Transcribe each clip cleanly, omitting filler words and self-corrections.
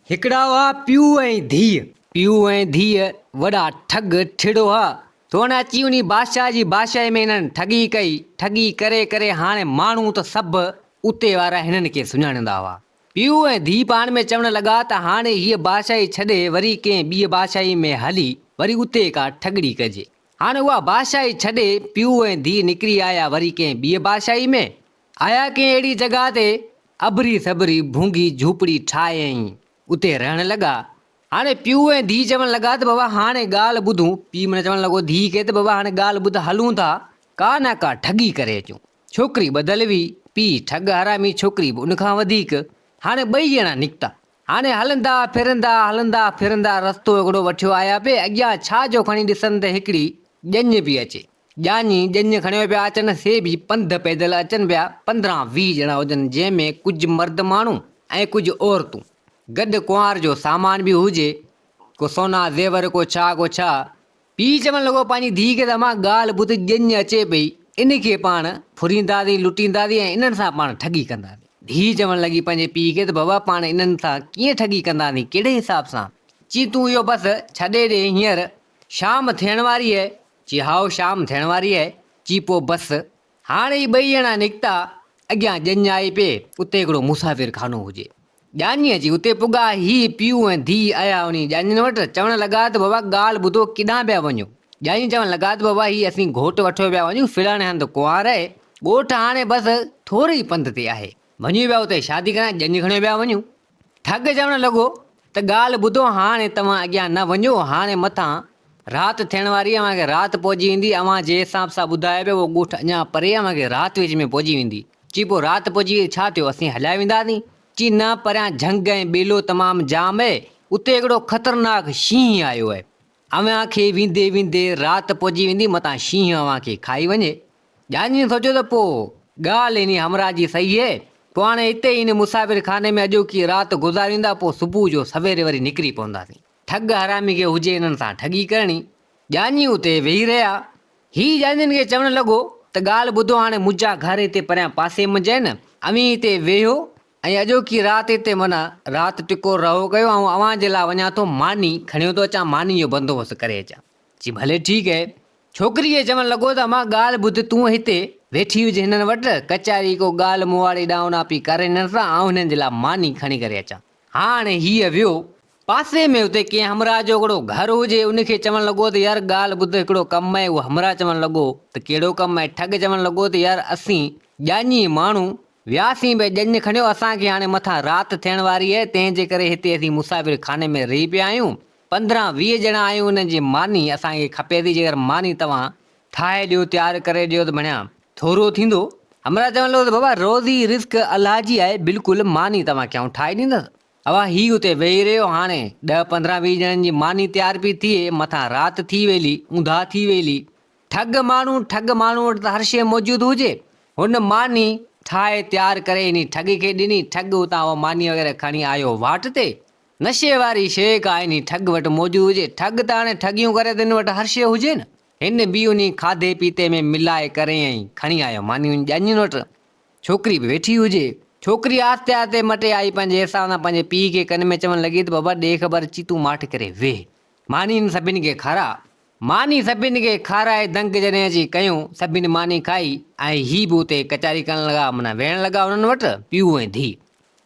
हिकिड़ा हुआ पीऊ ऐं धीअ वॾा ठग ठिड़ो हा। सोन अची उन बादशाह जी बादशाह में हिननि ठगी कई। ठगी करे करे हाणे माण्हू त सभु उते वारा हिननि खे सुञाणंदा हुआ। पीऊ ऐं धीउ पाण में चवण लॻा त हाणे हीअ बादशाही छॾे वरी कंहिं ॿी बादशाही में हली वरी उते का ठगड़ी कजे। हाणे उहा बादशाही छॾे पीऊ ऐं धीउ निकिरी आया वरी कंहिं ॿी बादशाही में। आया कंहिं अहिड़ी जॻह ते अबरी सबरी भूंगी झूपड़ी ठाहियईं, उते रहण लॻा। हाणे पीऊ ऐं धीउ चवण लॻा त बाबा हाणे ॻाल्हि ॿुधूं। पीउ मन चवण लॻो धीउ खे त बाबा हाणे ॻाल्हि ॿुध, हलूं था का न का ठगी करे अचूं। छोकिरी बदल हुई, पीउ ठग हरामी, छोकिरी बि उनखां वधीक। हाणे ॿई ॼणा निकिता। हाणे हलंदा फिरंदा रस्तो हिकिड़ो वठियो आया पे। अॻियां छा जो खणी ॾिसनि त हिकिड़ी ॼञ पई अचे। ॼानी ॼञ खणियो पिया अचनि, से बि पंधु पैदल अचनि पिया। 15-20 ॼणा हुजनि, जंहिंमें कुझु मर्द माण्हू ऐं कुझु औरतूं। गॾु कुंवार जो सामान बि हुजे, को सोना ज़ेवर को छा। पीउ चवणु लॻो पंहिंजी धीउ खे त मां ॻाल्हि ॿुध, ॼञ अचे पई, इनखे पाण फुरींदासीं, लुटींदासीं ऐं इन्हनि सां पाण ठगी कंदासीं। धीउ चवणु लॻी पंहिंजे पीउ खे त बाबा पाण इन्हनि सां कीअं ठगी कंदासीं, कहिड़े हिसाब सां? चई तूं इहो बसि छॾे ॾे, हींअर शाम थियण वारी आहे। चई हाओ शाम थियण वारी आहे। चई पोइ बसि। हाणे ई ॿई ॼणा निकिता। अॻियां ॼञ आई पे, उते हिकिड़ो मुसाफ़िर खानो हुजे। ॼानी अची उते पुॻा। ही पीऊ ऐं धीउ आया उन ॼानी वटि। चवण लॻा त बाबा ॻाल्हि ॿुधो, किॾां पिया वञो? ॼानी चवण लॻा त बाबा ही असीं घोटु वठो पिया वञूं, फिलहाल हंधि कुंवार आहे, ॻोठु हाणे बसि थोरे ई पंध ते आहे, वञूं पिया उते शादी करण, ॼञ खणी पिया वञूं। ठग चवण लॻो त ॻाल्हि ॿुधो, हाणे तव्हां अॻियां न वञो, हाणे मथां राति थियण वारी आहे, अव्हांखे राति पहुची वेंदी। अव्हां जे हिसाब सां ॿुधायो पियो उहो ॻोठु अञा परे, अव्हांखे राति विच में पहुची वेंदी। चई पोइ राति पहुची छा थियो, असीं हलिया वेंदासीं? चई न, परियां झंग ऐं ॿेलो तमामु जाम आहे, उते हिकिड़ो ख़तरनाक शींहुं आयो आहे। अव्हांखे वेंदे वेंदे राति पहुची वेंदी, मथां शींहुं अव्हांखे खाई वञे। ॼानी सोचियो त पोइ ॻाल्हि इन हमरा जी सही आहे। पोइ हाणे हिते इन मुसाफ़िर खाने में अॼोकी राति गुज़ारींदा, पोइ सुबुह जो सवेरे वरी निकिरी पवंदासीं। ठग हरामी खे हुजे हिननि सां ठगी करणी। ॼानी उते वेही रहिया। ही ॼाणियुनि खे चवणु लॻो त ॻाल्हि ॿुधो, हाणे मुंहिंजा घर हिते परियां पासे मुंहिंजा आहिनि, अवी हिते वेहो ऐं अॼोकी राति हिते माना राति टिको रहो कयो, ऐं अव्हां जे लाइ वञा थो मानी खणियो थो अचां, मानी जो बंदोबस्तु करे अचां। चई भले ठीकु आहे। छोकिरी खे चवणु लॻो त मां ॻाल्हि ॿुध, तूं हिते वेठी हुजे हिननि वटि, कचारी को ॻाल्हि मुवाड़ी ॾांहुं पई करे हिननि सां, ऐं हिननि जे लाइ मानी खणी करे अचां। हाणे हीअ वियो पासे में, उते कंहिं हमरा जो हिकिड़ो घर हुजे, उनखे चवणु लॻो त यार ॻाल्हि ॿुध, हिकिड़ो कमु आहे। उहो हमरा चवणु लॻो त कहिड़ो कमु आहे? ठग चवणु लॻो त यार असीं ॼानी माण्हू वियासीं भई ॼञ खणियो, असांखे हाणे मथां राति थियण वारी आहे, तंहिंजे करे हिते असीं मुसाफ़िर खाने में रही पिया आहियूं। 15-20 ॼणा आहियूं, हुननि जी मानी असांखे खपे थी। जेकर मानी तव्हां ठाहे ॾियो, तयारु करे ॾियो त बढ़िया थोरो थींदो। हमरा चवणु लॻो त बाबा रोज़ी रिस्क अलाह जी आहे, बिल्कुलु मानी तव्हांखे आउं ठाहे ॾींदुसि। अवा ही उते वेही रहियो। हाणे 10-15-20 ॼणनि जी मानी तयारु पई थिए, मथां राति थी वेली, ऊंधा थी वेली। ठग माण्हू वटि त हर शइ मौजूदु हुजे। हुन मानी ठाहे तयारु करे इन ठग खे ॾिनी। ठग उतां उहो मानी वग़ैरह खणी आयो वाट ते। नशे वारी शइ का इन ठग वटि मौजूदु हुजे। ठग त हाणे ठगियूं करे त हिन वटि हर शइ हुजे न। हिन बि उन खाधे पीते में मिलाए करे ऐं खणी आयो मानियूं ॼाणियुनि वटि। छोकिरी बि वेठी हुजे। छोकिरी आहिस्ते आहिस्ते मटे आई, पंहिंजे हिसाब सां पंहिंजे पीउ खे कन में चवणु लॻी त बाबा ॾे ख़बर, अची तूं माठि करे वेह, मानी सभिनी खे खाराए। मानी सभिनी खे खाराए दंग जॾहिं अची कयूं, सभिनी मानी खाई ऐं ही बि उते कचारी करणु लॻा, माना वेहण लॻा हुननि वटि, पीऊ ऐं धीउ।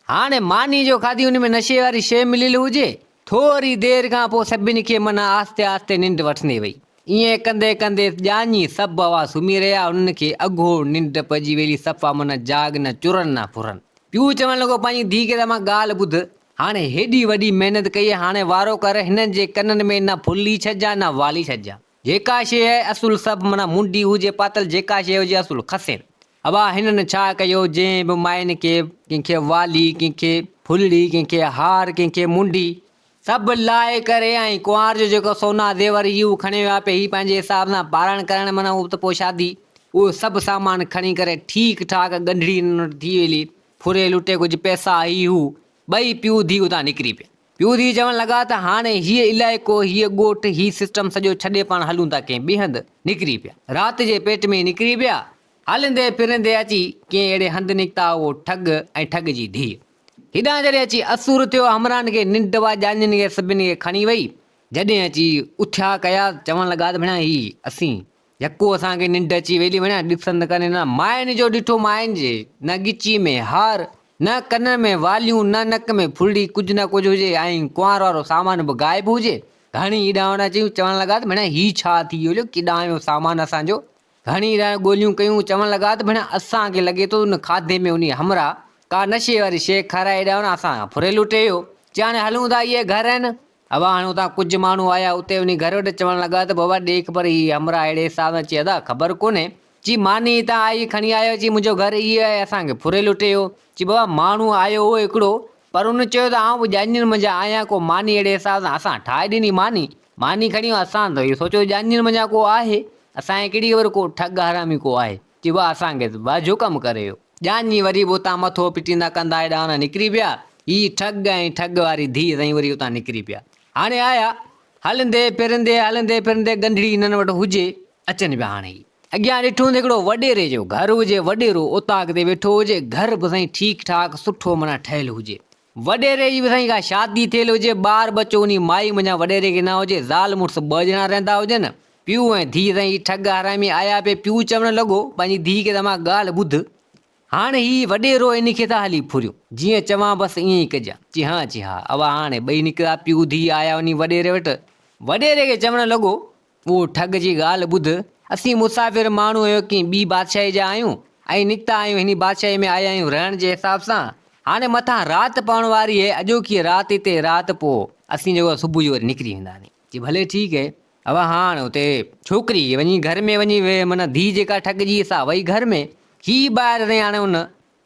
हाणे मानी जो खाधी हुन में नशे वारी शइ मिलियल हुजे। थोरी देरि खां पोइ सभिनी खे माना आहिस्ते आहिस्ते निंड वठंदी वई। ईअं कंदे कंदे ॼानी सभु हवा सुम्ही रहिया। उन्हनि खे अघो निंड पइजी वेली, सफ़ा माना जाग न चुरनि न फुरनि। पीऊ चवणु लॻो पंहिंजी धीउ खे त मां ॻाल्हि ॿुध, हाणे हेॾी वॾी महिनत कई, हाणे वारो कर हिननि जे कननि में न फुली छॾिजां न वाली छॾिजां। जेका शइ आहे असुल सभु माना मुंडी हुजे पातल, जेका शइ हुजे असुल खसे। अबा हिननि छा कयो, जंहिं बि माइनि खे कंहिंखे वाली, कंहिंखे फुलड़ी, कंहिंखे हार, कंहिंखे मुंडी, सभु लाहे करे ऐं कुंवार जो जेको सोना ज़ेवर इहो खणी विया पे, ही पंहिंजे हिसाब सां पारण करणु, माना उहो त पोइ शादी, उहो सभु सामान खणी करे ठीकु ठाक ॻंढड़ी थी वेली। फुरे लुटे कुझु पैसा ही हू ॿई पीऊ धीउ उतां निकिरी पिया। पीऊ धीउ चवणु लॻा त हाणे हीअ इलाइक़ो, हीअ ॻोठु, ही सिस्टम सॼो छॾे पाण हलूं था कंहिं ॿिए हंधि। निकिरी पिया, राति जे पेट में निकिरी पिया। हलंदे फिरंदे अची कंहिं अहिड़े हंधि निकिता, उहो ठग ऐं ठग जी धीउ। हेॾां जॾहिं अची असुर थियो हमरान खे निंड वा ॼाणियुनि खे सभिनी खे खणी वई। जॾहिं अची उथिया कया चवण लॻा त भेण ही असीं यको असांखे निंड अची वेली भेण ॾिसंद करे न माइनि जो ॾिठो माइनि जे न ॻिची में हार न कन में वालियूं न नक में फुलड़ी कुझु न कुझु हुजे ऐं कुंवार वारो सामान बि गाइबु हुजे। घणी हेॾां होॾां चयूं चवण लॻा त भेण ही छा थी वियो केॾां आयो सामान असांजो। घणी ॻोल्हियूं कयूं चवण लॻा त भेण असांखे लॻे थो उन खाधे में उन हमरा का नशे वारी शइ खाराए ॾिया न असां फुरे लुटे वियो। हाणे हलूं था इहे घर आहिनि। अब हाणे हुतां कुझु माण्हू आया उते वञी घर वटि चवण लॻा त बाबा ॾे ख़बर ही हमरा अहिड़े हिसाब सां चए ख़बर कोन्हे चई मानी हितां आई खणी आयो चई मुंहिंजो घर इहो आहे असांखे फुरे लुटे वियो। चई बाबा माण्हू आयो हो हिकिड़ो पर उन चयो त आउं ॼाणियुनि मंझां आहियां को मानी अहिड़े हिसाब सां असां ठाहे ॾिनी मानी खणी असां त इहो सोचियो ॼाणियुनि मंझां को आहे असांखे कहिड़ी ख़बर को ठग हरामी को आहे। चई बा असांखे त बाजो कमु करे वियो। ॼाणी वरी बि उतां मथो पिटींदा कंदा हेॾा होॾां निकिरी पिया। ही ठग ऐं ठग वारी धीउ साईं वरी उतां निकिरी पिया। हाणे आया हलंदे फिरंदे गंढड़ी हिननि वटि हुजे अचनि पिया। हाणे अॻियां ॾिठो त हिकिड़ो वॾेरे जो घर हुजे वॾेरो उतां ते वेठो हुजे घर बि साईं ठीकु ठाक सुठो माना ठहियलु हुजे। वॾेरे जी बि साईं का शादी थियल हुजे ॿार बच्चो उन माई मंझां वॾेरे खे न हुजे ज़ाल मुड़ुसु ॿ ॼणा रहंदा हुजनि। पीउ ऐं धीउ साईं ठग हरामी आया पे पीउ चवणु लॻो पंहिंजी धीउ खे त मां ॻाल्हि ॿुध हाणे ही वॾेरो इन खे था हली फुरियो जीअं चवां बसि ईअं ई कजां। चई हा अब हाणे ॿई निकिता पीउ धीउ आया वञी वॾेरे वटि। वॾेरे खे चवणु लॻो उहो ठग जी ॻाल्हि ॿुध असीं मुसाफ़िर माण्हू आहियूं की ॿी बादशाही जा आहियूं ऐं निकिता आहियूं हिन बादशाही में आया आहियूं रहण जे हिसाब सां। हाणे मथां राति पवण वारी आहे अॼोकी राति हिते राति पोइ असीं जेको सुबुह जो वरी निकिरी वेंदासीं। चई भले ठीकु आहे। अब हाणे हुते छोकिरी वञी घर में वञी माना धीउ जेका ठॻजी असां वई घर में ही ॿाहिरि ताईं हाणे हुन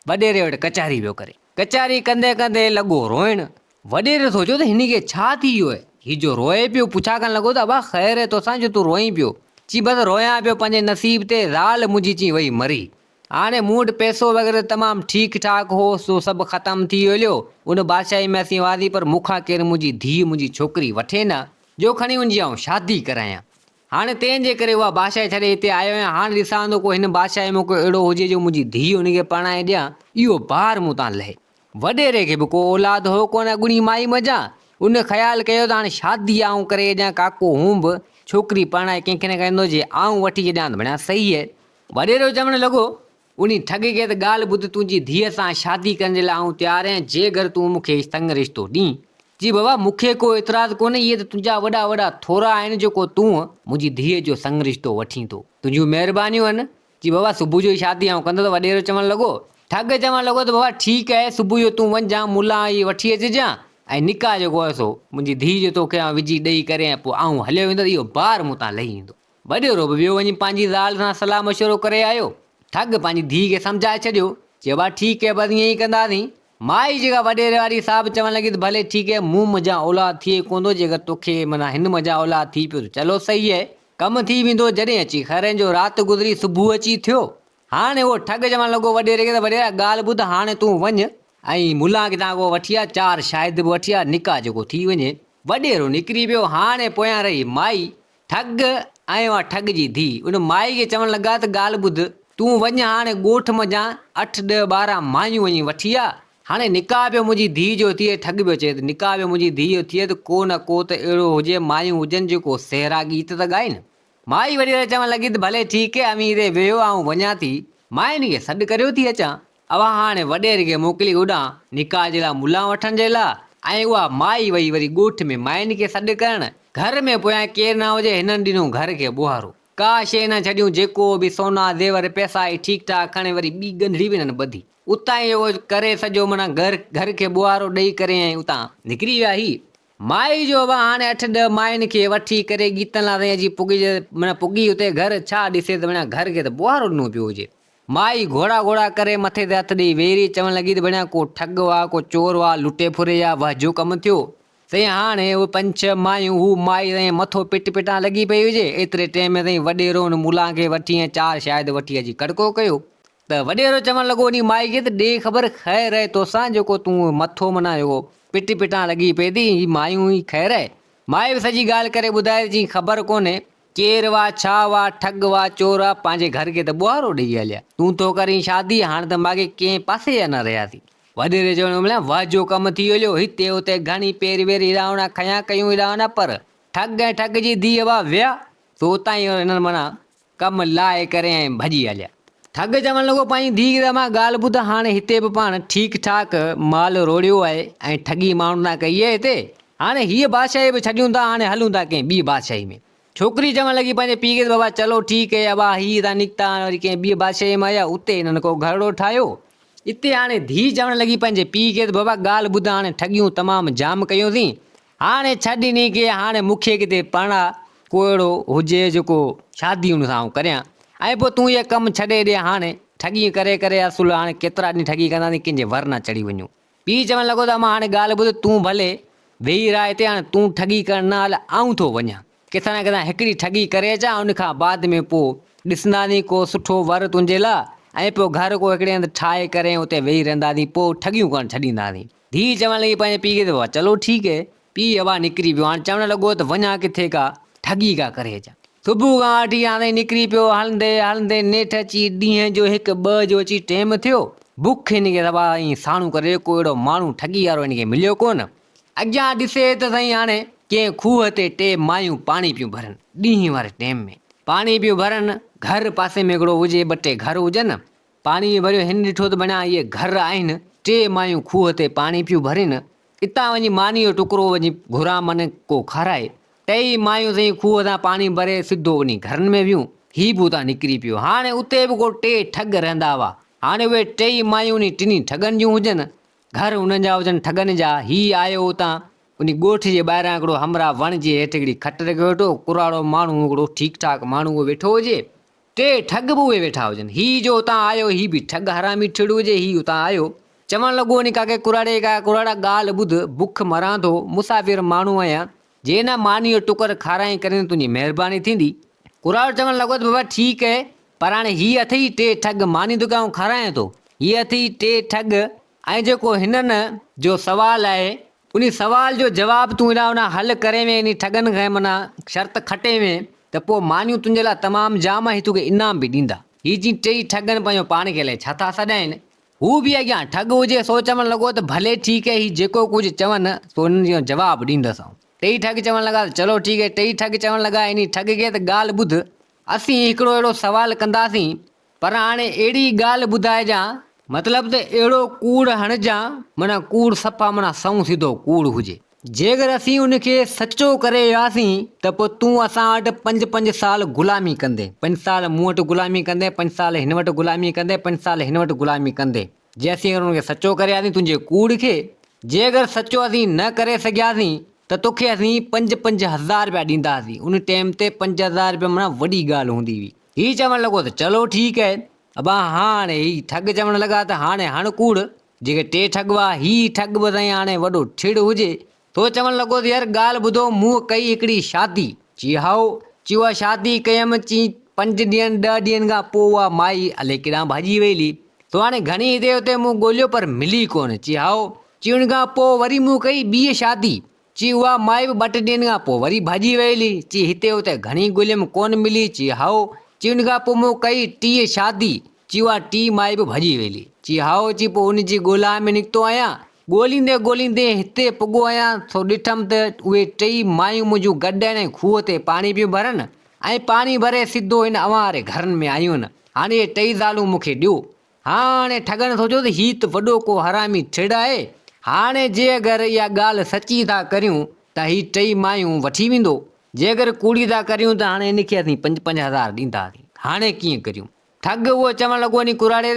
वॾेरे वटि कचारी पियो करे। कचारी कंदे कंदे लॻो रोइण। वॾेरे सोचियो त हिन खे छा थी वियो आहे हीउ जो रोए पियो पुछा करणु लॻो त अबा ख़ैर आहे तोसां जो तूं रोई पियो। चई बसि रोयां पियो पंहिंजे नसीब ते ज़ाल मुंहिंजी चई वई मरी। हाणे मूं वटि पैसो वग़ैरह तमामु ठीकु ठाक हो सो सभु ख़तमु थी वियो उन बादशाही में असीं वादी पर मूंखां केरु मुंहिंजी धीउ मुंहिंजी छोकिरी वठे न जो खणी वञी ऐं शादी करायां। हाणे तंहिंजे करे उहा बादशाही छॾे हिते आयो आहियां। हाणे ॾिसां थो को हिन बादशाही में को अहिड़ो हुजे जो मुंहिंजी धीउ हुनखे परणाए ॾियां इहो भार मूं तां लहे। वॾेरे खे बि को औलाद हो कोन गुणी माई मज़ा उन ख़्यालु कयो त हाणे शादी आऊं करे ॾियां काको हूं बि छोकिरी परणाए कंहिंखे न कंहिंजो जे आऊं वठी ॾियां त भेण सही आहे। वॾेरो चवणु लॻो उन ठग खे त ॻाल्हि ॿुध तुंहिंजी धीअ सां शादी करण जे लाइ आऊं तयारु आहियां जे घर तूं मूंखे संग रिश्तो ॾीं। जी बाबा मूंखे को एतिराज़ कोन्हे इहे त तुंहिंजा वॾा वॾा थोरा आहिनि जेको तूं मुंहिंजी धीअ जो संग रिश्तो वठी थो तुंहिंजियूं महिरबानियूं आहिनि। जी बाबा सुबुह जो ई शादी आऊं कंदो त वॾेरो चवणु लॻो ठग चवणु लॻो त बाबा ठीकु आहे सुबुह जो तूं वञजां मुला ई वठी अचिजांइ ऐं निकाह जेको आहे सो मुंहिंजी धीउ जो तोखे विझी ॾेई करे ऐं पोइ आऊं हलियो वेंदो इहो भार मूं तां लही ईंदो। वॾेरो बि वियो वञी पंहिंजी ज़ाल सां सलाह मशवरो करे आयो। ठग पंहिंजी धीउ खे सम्झाए छॾियो चयो भाउ ठीकु आहे बसि ईअं ई कंदासीं। माई जेका वॾेरे वारी साहिबु चवणु लॻी त भले ठीकु आहे मूं मज़ा औलाद थिए कोन थो जेकर तोखे माना हिन मज़ा औलाद थी पियो त चलो सही आहे कमु थी वेंदो। जॾहिं अची खरनि जो राति गुज़री सुबुह अची थियो। हाणे उहो ठग चवणु लॻो वॾेरे खे त वॾेरा ॻाल्हि ॿुध हाणे तूं वञ ऐं मुला खे तव्हां वठी आ 4 शायदि बि वठी आ निकाह जेको थी वञे। वॾेरो निकिरी पियो। हाणे पोयां रही माई ठग ऐं उहा ठग जी धीउ उन माई खे चवणु लॻा त ॻाल्हि ॿुध तूं वञ हाणे ॻोठ मञा 8 10 12 मायूं वञी वठी आ हाणे निकाह पियो मुंहिंजी धीउ जो थिए। ठग पियो चए त निकाह पियो मुंहिंजी धीउ जो थिए त को न को त अहिड़ो हुजे मायूं हुजनि जेको सेहरा गीत त ॻाइनि। माई वॾेरे चवणु लॻी त भले ठीकु आहे अमीर वियो ऐं वञा थी मायुनि खे सॾु करियो थी अचां। अब हाणे वॾेरे खे मोकिली होॾां निकाह जे लाइ मुला वठण जे लाइ ऐं उहा माई वई वरी ॻोठ में मायुनि खे सॾु करणु। घर में पोयां केरु न हुजे हिननि ॾिनो घर खे ॿुहारो का शइ न छॾियूं जेको बि सोना ज़ेवर पैसा ई ठीकु ठाक खणे वरी ॿी गंढड़ी बि न ॿधी उतां ई उहो करे सॼो माना घर खे ॿुहारो ॾेई करे ऐं उतां निकिरी विया। ही माई जो हाणे 8 10 मायुनि खे वठी करे गीतनि लाइ अची माना पुॻी हुते घर छा ॾिसे त माना घर खे त ॿुहारो ॾिनो पियो हुजे। माई घोड़ा घोड़ा करे मथे ते हथ ॾेई वेरी चवणु लॻी त भेण को ठग हुआ को चोर हुआ लुटे फुरे या वाह जो कमु थियो सही। हाणे उहे 5 6 मायूं हू माई ताईं मथो पिटां लॻी पई हुजे एतिरे टाइम में ताईं वॾेरो हुन मुला खे वठी ऐं 4 शायदि वठी अची कड़को कयो त वॾेरो चवणु लॻो उन माई खे त ॾे ख़बर ख़ैर आहे तोसां जेको तूं मथो माना जेको पिटां लॻी पई थी ही मायूं ई ख़ैर आहे। माई बि सॼी ॻाल्हि करे ॿुधाए थी ख़बर कोन्हे केरु हुआ छा हुआ ठग हुआ चोर हुआ पंहिंजे घर खे त ॿुहारो ॾेई हलिया तूं तो करी शादी हाणे त माॻे कंहिं पासे जा न रहियासीं। वधीरे चवण मिलिया वाह जो कमु थी वियो हिते हुते घणी पेर वेर हिरावणा खयां कयूं हिरावणा पर ठग ऐं ठग जी धीअ वा विया सो उतां ई हिननि माना कमु लाहे करे ऐं भॼी हलिया। ठग चवणु लॻो पंहिंजी धीअ खे मां ॻाल्हि ॿुध हाणे हिते बि पाण ठीकु ठाक माल रोड़ियो आहे ऐं ठगी माण्हू था कई आहे हिते हाणे हीअ बादशाही बि छॾियूं था हाणे हलूं था कंहिं ॿी बादशाही में। छोकिरी चवणु लॻी पंहिंजे पीउ खे बाबा चलो ठीकु है अबा हीअ था निकिता वरी कंहिं ॿी बादशाही में आया उते हिननि को घरड़ो ठाहियो। हिते हाणे धीउ चवणु लॻी पंहिंजे पीउ खे बाबा ॻाल्हि ॿुध हाणे ठगियूं तमामु जाम कयोसीं हाणे छॾ नी के हाणे मूंखे किथे पढ़ा को अहिड़ो हुजे जेको शादी हुन सां करियां ऐं पोइ तूं इहे कमु छॾे ॾे हाणे ठगी करे करे असुल हाणे केतिरा ॾींहं ठगी कंदासीं कंहिंजे वर न चढ़ी वञूं। पीउ चवणु लॻो त मां हाणे ॻाल्हि ॿुध तूं भले वेही रहा हिते हाणे तूं ठगी करण न हल आऊं थो वञा किथां न किथां हिकिड़ी ठगी करे अचां उन खां बाद में पोइ ॾिसंदासीं को सुठो वर तुंहिंजे लाइ ऐं पोइ घर को हिकिड़े हंधि ठाहे करे उते वेही रहंदासीं पोइ ठगियूं करणु छॾींदासीं। धीउ चवणु लॻी पंहिंजे पीउ खे त चलो ठीकु है पीउ हवा निकिरी पियो हाणे चवणु लॻो त वञा किथे का ठगी का करे अचां। सुबुह खां वठी हाणे निकिरी पियो हलंदे हलंदे नेठि अची ॾींहं जो 1-2 जो अची टाइम थियो बुख हिनखे दॿा ऐं साणू करे को अहिड़ो माण्हू ठगी वारो हिनखे मिलियो कोन। अॻियां ॾिसे त साईं हाणे कंहिं खूह ते 2 मायूं पाणी पियूं भरनि ॾींहं वारे टाइम में पाणी पियूं भरनि घर पासे में हिकिड़ो हुजे 2-3 घर हुजनि पाणी भरियो हिन ॾिठो त बणिया इहे घर आहिनि 3 मायूं खूह ते पाणी पियूं भरनि हितां वञी मानी जो टुकड़ो वञी घुरा मन को खाराए 3 मायूं साईं खूह तां पाणी भरे सिधो वञी घरनि में वियूं ही बि उतां निकिरी पियो। हाणे उते बि को 3 ठग रहंदा हुआ हाणे उहे 3 मायूं नी 3 ठगनि जूं हुजनि घर हुननि जा हुजनि ठगनि जा ही आयो उतां उन ॻोठ जे ॿाहिरां हिकिड़ो हमरा वण जे हेठि हिकिड़ी खट रखियो वेठो कुराड़ो माण्हू हिकिड़ो ठीकु ठाक माण्हू उहो वेठो हुजे 3 ठग बि उहे वेठा हुजनि ही जो उतां आयो ही बि ठग हरामी ठिड़ हुजे ही उतां आयो चवणु लॻो वञी काके कुराड़े का कुराड़ा ॻाल्हि ॿुध बुख मरां थो मुसाफ़िर माण्हू आहियां जे न मानी जो टुकर खाराई करे तुंहिंजी महिरबानी थींदी। कुराड़ो चवणु लॻो त बाबा ठीकु है पर हाणे हीअ अथई 3 ठग मानी तोखे आउं खारायां थो हीअ अथई 3 ठग ऐं जेको हिननि जो सुवालु आहे उन सुवाल जो जवाबु तूं हेॾा हुन हल करे में इन ठगनि खे माना शर्त खटे में त पोइ मानियूं तुंहिंजे लाइ तमामु जाम ही तोखे इनाम बि ॾींदा। हीअ जीअं 3 ठगनि पंहिंजो पाण खे अलाए छा था सॾाइनि हू बि अॻियां ठग हुजे सो चवणु लॻो त भले ठीकु है हीअ जेको कुझु चवनि सो हुननि जो जवाबु ॾींदसि आउं। 3 ठग चवणु लॻा चलो ठीकु है 3 ठग चवणु लॻा इन ठग खे त ॻाल्हि ॿुध असीं हिकिड़ो अहिड़ो सुवालु कंदासीं पर हाणे अहिड़ी ॻाल्हि ॿुधाइजां मतिलबु त अहिड़ो कूड़ हणजां माना कूड़ सफ़ा माना सऊं सिधो कूड़ हुजे जेकर असीं उनखे सचो करे वियासीं त पोइ तूं असां वटि 5-5 साल गुलामी कंदे 5 साल मूं वटि गुलामी कंदे 5 साल हिन वटि गुलामी कंदे 5 साल हिन वटि गुलामी कंदे जे असीं अगरि उनखे सचो करे वियासीं तुंहिंजे कूड़ खे जे अगरि सचो असीं न करे सघियासीं त तोखे असीं 5-5 हज़ार रुपया ॾींदासीं उन टाइम ते 5,000 रुपया माना वॾी ॻाल्हि हूंदी हुई। हीअ चवणु लॻो त चलो ठीकु है अबा हाणे ही ठग चवणु लॻा त हाणे हण कूड़ जेके 3 ठग हुआ ही ठग बि साईं हाणे वॾो ठिड़ हुजे तो चवणु लॻो त यार ॻाल्हि ॿुधो मूं कई हिकिड़ी शादी चई हाओ चई उहा शादी कयमि चई 5 ॾींहंनि 10 ॾींहंनि खां पोइ उहा माई अलाए केॾां भाॼी वेली तो हाणे घणी हिते हुते मूं ॻोल्हियो पर मिली कोन चई हाओ चई उन खां पोइ वरी मूं कई ॿी शादी चई उहा माई बि 2-3 ॾींहंनि खां पोइ वरी भाॼी वेली चई हिते हुते घणी ॻोल्हियमि कोन मिली चई हाओ चई उन खां पोइ मूं कई 3 शादी चई उहा 3 माई बि भॼी वेली चई हाओ चई पोइ उनजी ॻोल्हा में निकितो आहियां ॻोल्हींदे ॻोल्हींदे हिते पुॻो आहियां सो ॾिठमि त उहे 3 मायूं मुंहिंजूं गॾु आहिनि ऐं खूह ते पाणी पियूं भरनि ऐं पाणी भरे सिधो हिन अवां वारे घरनि में आयूं आहिनि हाणे इहे 3 ज़ालूं मूंखे ॾियो। हाणे ठगनि सोचियो त हीअ त वॾो को हरामी ठिड़ आहे हाणे जे अगरि इहा ॻाल्हि सची था करियूं त हीअ 3 मायूं वठी वेंदो जे अगरि कूड़ी था करियूं त हाणे हिनखे असीं 5-5 हज़ार ॾींदासीं हाणे कीअं करियूं। ठग उहो चवणु लॻो वञी कुराड़े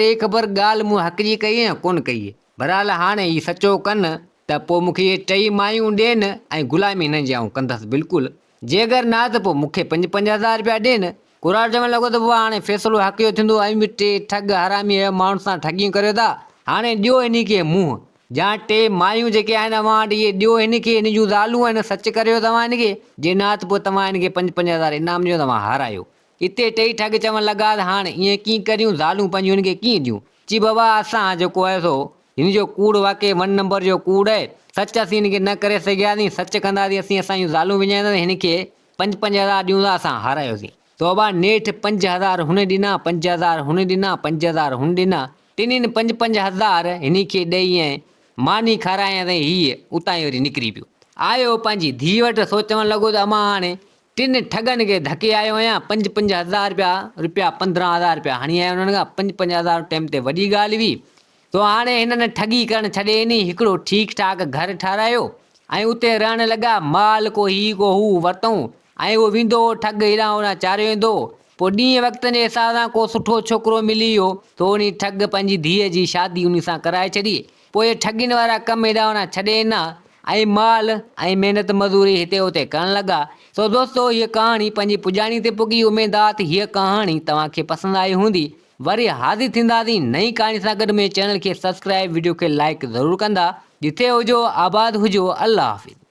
ॾे ख़बर ॻाल्हि मूं हक़ जी कई या कोन कई आहे बहरहाल हाणे हीअ सचो कनि त पोइ मूंखे इहे 3 मायूं ॾियनि ऐं गुलामी हिन जी आउं कंदसि बिल्कुलु जे अगरि न त पोइ मूंखे 5-5 हज़ार रुपया ॾियनि। कुराड़ चवणु लॻो त पोइ हाणे फ़ैसिलो हक़ जो थींदो ऐं बि 3 ठग हरामी माण्हुनि सां ठगियूं करियो था हाणे ॾियो हिन खे मुंहुं जा 3 मायूं जेके आहिनि अव्हां वटि इहे ॾियो हिन खे हिन जूं ज़ालूं आहिनि सच करियो तव्हां हिन खे जे न त पोइ तव्हां हिन खे 5-5 हज़ार इनाम ॾियो तव्हां हारायो। हिते 3 ठग चवणु लॻा त हाणे ईअं कीअं करियूं ज़ालूं पंहिंजूं हिन खे कीअं ॾियूं चई बाबा असां जेको आहे सो हिन जो कूड़ वाक़ई 1 नंबर जो कूड़ आहे सच असीं हिन खे न करे सघियासीं सच कंदासीं असीं असांजूं ज़ालूं विञाईंदासीं हिन खे 5-5 हज़ार ॾियूं था असां हारायोसीं तो बाबा नेठि 5 हज़ार हुन ॾिना 5 हज़ार हुन ॾिना 5 हज़ार हुन ॾिना टिनिन 5-5 हज़ार हिन खे ॾेई ऐं मानी खारायां त हीअ उतां ई वरी निकिरी पियो। आयो पंहिंजी धीउ वटि सोचणु लॻो त अमां हाणे 3 ठगनि खे धके आयो आहियां। 5-5 हज़ार रुपया 15 हज़ार रुपया हणी आया उन्हनि खां। 5-5 हज़ार टाइम ते वॾी ॻाल्हि हुई। तो हाणे हिननि ठगी करणु छॾे ॾिनी, हिकिड़ो ठीकु ठाक घर ठारायो ऐं उते रहणु लॻा। माल को ही को हू वरितऊं ऐं उहो वेंदो ठग हेॾां होॾां चाढ़ियो वेंदो। पोइ ॾींहं वक़्त जे हिसाब सां को सुठो छोकिरो मिली वियो तो उन ठग पंहिंजी धीअ जी शादी उन सां कराए छॾी। पोइ ठगियुनि वारा कम हेॾां होॾां छॾे ॾिना ऐं माल ऐं महिनत मज़ूरी हिते हुते करणु लॻा। सो दोस्तो, हीअ कहाणी पंहिंजी पुॼाणी ते पुगी। उमेद आहे त हीअ कहाणी तव्हांखे पसंदि आई हूंदी। वरी हाज़िर थींदासीं नई कहाणी सां गॾु। में चैनल खे सब्सक्राइब, वीडियो खे लाइक ज़रूरु कंदा। जिथे हुजो आबाद हुजो। अल्लाह हाफ़िज़।